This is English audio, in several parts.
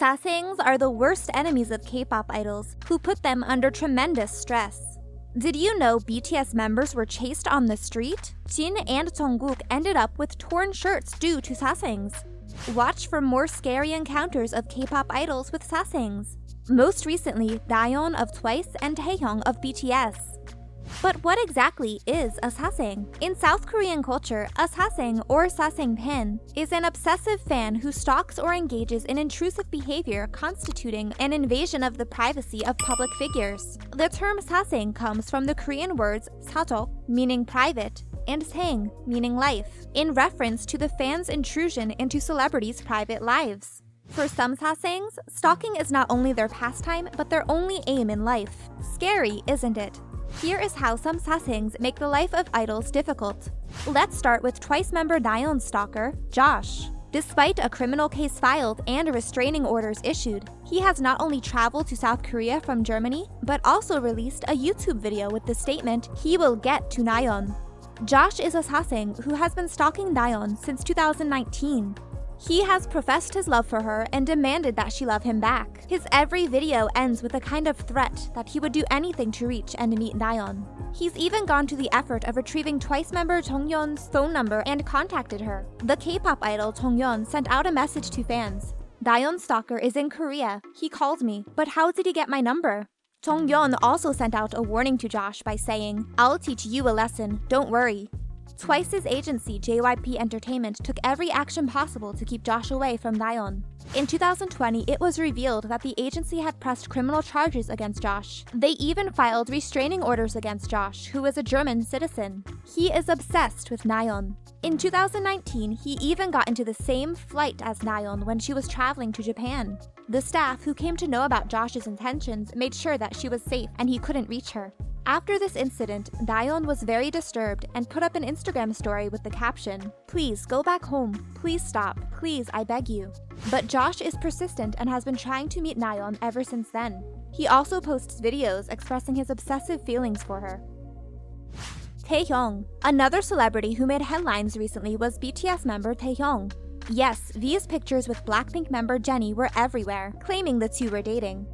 Sasaengs are the worst enemies of K-pop idols, who put them under tremendous stress. Did you know BTS members were chased on the street? Jin and Jungkook ended up with torn shirts due to Sasaengs. Watch for more scary encounters of K-pop idols with Sasaengs. Most recently, Nayeon of Twice and Taehyung of BTS. But what exactly is a sasaeng? In South Korean culture, a sasaeng or sasaeng pan is an obsessive fan who stalks or engages in intrusive behavior constituting an invasion of the privacy of public figures. The term sasaeng comes from the Korean words 사적, meaning private, and saeng, meaning life, in reference to the fan's intrusion into celebrities' private lives. For some sasaengs, stalking is not only their pastime, but their only aim in life. Scary, isn't it? Here is how some sasaengs make the life of idols difficult. Let's start with Twice member Nayeon's stalker, Josh. Despite a criminal case filed and restraining orders issued, he has not only traveled to South Korea from Germany, but also released a YouTube video with the statement, "He will get to Nayeon." Josh is a sasaeng who has been stalking Nayeon since 2019. He has professed his love for her and demanded that she love him back. His every video ends with a kind of threat that he would do anything to reach and meet Nayeon. He's even gone to the effort of retrieving Twice member Jonghyun's phone number and contacted her. The K-pop idol Jonghyun sent out a message to fans. "Nayeon's stalker is in Korea. He called me, but how did he get my number?" Jonghyun also sent out a warning to Josh by saying, "I'll teach you a lesson, don't worry." Twice's agency, JYP Entertainment, took every action possible to keep Josh away from Nayeon. In 2020, it was revealed that the agency had pressed criminal charges against Josh. They even filed restraining orders against Josh, who is a German citizen. He is obsessed with Nayeon. In 2019, he even got into the same flight as Nayeon when she was traveling to Japan. The staff who came to know about Josh's intentions made sure that she was safe and he couldn't reach her. After this incident, Nayeon was very disturbed and put up an Instagram story with the caption, "Please go back home. Please stop. Please, I beg you." But Josh is persistent and has been trying to meet Nayeon ever since then. He also posts videos expressing his obsessive feelings for her. Taehyung. Another celebrity who made headlines recently was BTS member Taehyung. Yes, these pictures with Blackpink member Jennie were everywhere, claiming the two were dating.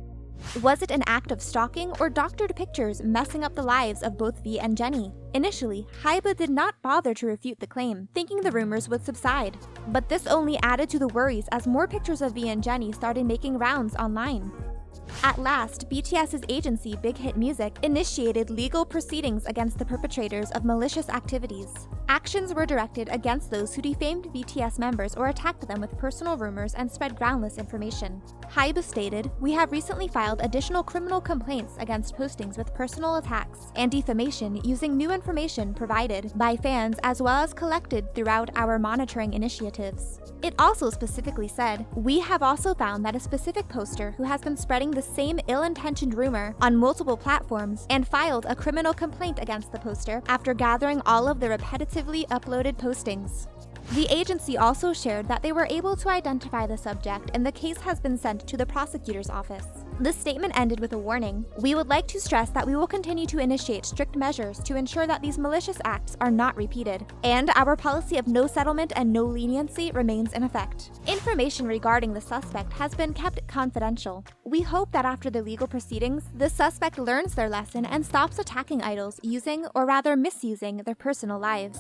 Was it an act of stalking or doctored pictures messing up the lives of both V and Jennie? Initially, HYBE did not bother to refute the claim, thinking the rumors would subside. But this only added to the worries as more pictures of V and Jennie started making rounds online. At last, BTS's agency, Big Hit Music, initiated legal proceedings against the perpetrators of malicious activities. Actions were directed against those who defamed BTS members or attacked them with personal rumors and spread groundless information. HYBE stated, "We have recently filed additional criminal complaints against postings with personal attacks and defamation using new information provided by fans as well as collected throughout our monitoring initiatives." It also specifically said, "We have also found that a specific poster who has been spreading the same ill-intentioned rumor on multiple platforms and filed a criminal complaint against the poster after gathering all of the repetitively uploaded postings." The agency also shared that they were able to identify the subject and the case has been sent to the prosecutor's office. The statement ended with a warning. "We would like to stress that we will continue to initiate strict measures to ensure that these malicious acts are not repeated, and our policy of no settlement and no leniency remains in effect. Information regarding the suspect has been kept confidential. We hope that after the legal proceedings, the suspect learns their lesson and stops attacking idols using, or rather misusing, their personal lives."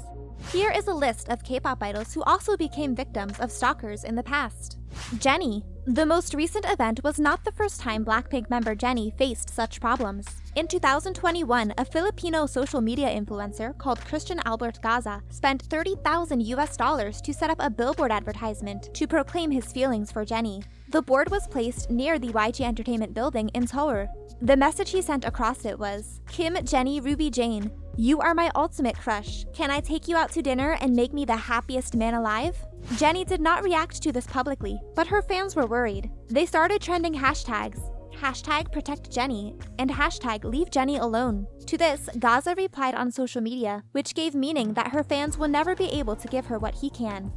Here is a list of K-pop idols who also became victims of stalkers in the past. Jennie. The most recent event was not the first time Blackpink member Jennie faced such problems. In 2021, a Filipino social media influencer called Christian Albert Gaza spent $30,000 to set up a billboard advertisement to proclaim his feelings for Jennie. The board was placed near the YG Entertainment building in Seoul. The message he sent across it was, "Kim, Jennie, Ruby Jane, you are my ultimate crush. Can I take you out to dinner and make me the happiest man alive?" Jennie did not react to this publicly, but her fans were worried. They started trending hashtags, #ProtectJennie and #LeaveJennie To this, Gaza replied on social media, which gave meaning that her fans will never be able to give her what he can.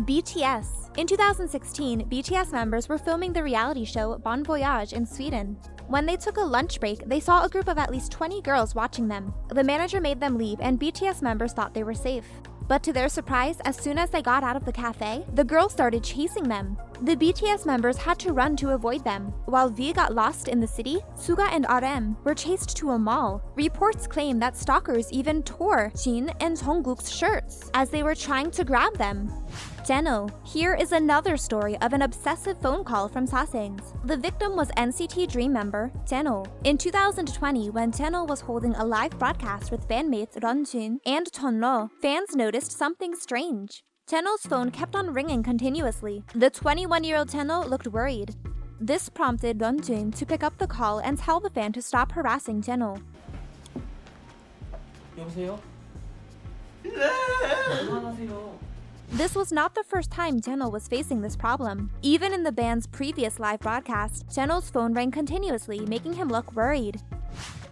BTS. In 2016, BTS members were filming the reality show Bon Voyage in Sweden. When they took a lunch break, they saw a group of at least 20 girls watching them. The manager made them leave and BTS members thought they were safe. But to their surprise, as soon as they got out of the cafe, the girls started chasing them. The BTS members had to run to avoid them. While V got lost in the city, Suga and RM were chased to a mall. Reports claim that stalkers even tore Jin and Jungkook's shirts as they were trying to grab them. Jeno. Here is another story of an obsessive phone call from Sasaengs. The victim was NCT Dream member Jeno. In 2020, when Jeno was holding a live broadcast with bandmates Jin and Chenle, fans noticed something strange. Jeno's phone kept on ringing continuously. The 21-year-old Jeno looked worried. This prompted Jin to pick up the call and tell the fan to stop harassing Jeno. 여보세요? This was not the first time Jeno was facing this problem. Even in the band's previous live broadcast, Jeno's phone rang continuously, making him look worried.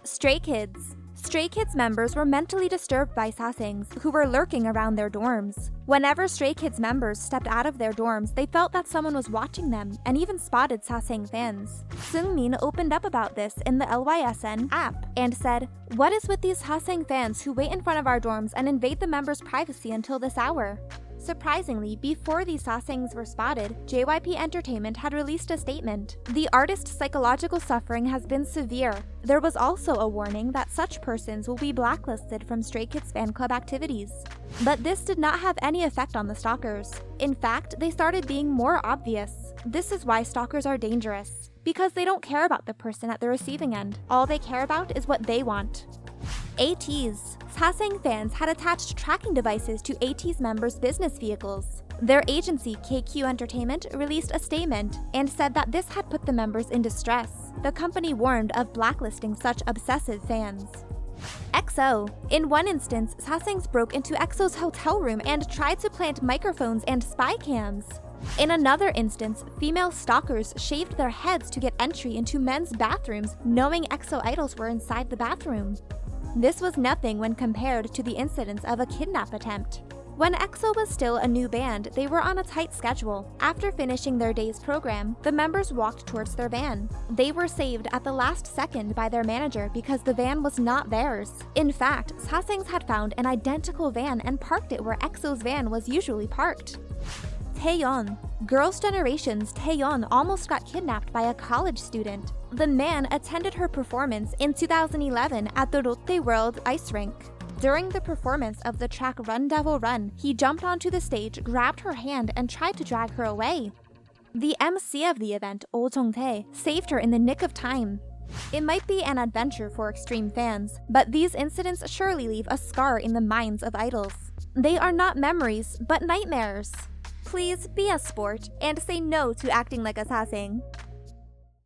Stray Kids. Stray Kids members were mentally disturbed by Sasaengs, who were lurking around their dorms. Whenever Stray Kids members stepped out of their dorms, they felt that someone was watching them and even spotted Sasaeng fans. Seungmin opened up about this in the LYSN app and said, "What is with these Sasaeng fans who wait in front of our dorms and invade the members' privacy until this hour?" Surprisingly, before these Sasaengs were spotted, JYP Entertainment had released a statement. The artist's psychological suffering has been severe. There was also a warning that such persons will be blacklisted from Stray Kids fan club activities. But this did not have any effect on the stalkers. In fact, they started being more obvious. This is why stalkers are dangerous. Because they don't care about the person at the receiving end. All they care about is what they want. ATEEZ. Sasaeng fans had attached tracking devices to ATEEZ members' business vehicles. Their agency, KQ Entertainment, released a statement and said that this had put the members in distress. The company warned of blacklisting such obsessive fans. EXO. In one instance, Sasaengs broke into EXO's hotel room and tried to plant microphones and spy cams. In another instance, female stalkers shaved their heads to get entry into men's bathrooms, knowing EXO idols were inside the bathroom. This was nothing when compared to the incidents of a kidnap attempt. When EXO was still a new band, they were on a tight schedule. After finishing their day's program, the members walked towards their van. They were saved at the last second by their manager because the van was not theirs. In fact, Sasaengs had found an identical van and parked it where EXO's van was usually parked. Taeyeon. Girls' Generation's Taeyeon almost got kidnapped by a college student. The man attended her performance in 2011 at the Lotte World ice rink. During the performance of the track Run Devil Run, he jumped onto the stage, grabbed her hand, and tried to drag her away. The MC of the event, Oh Jung-tae, saved her in the nick of time. It might be an adventure for extreme fans, but these incidents surely leave a scar in the minds of idols. They are not memories, but nightmares. Please be a sport and say no to acting like a sasaeng.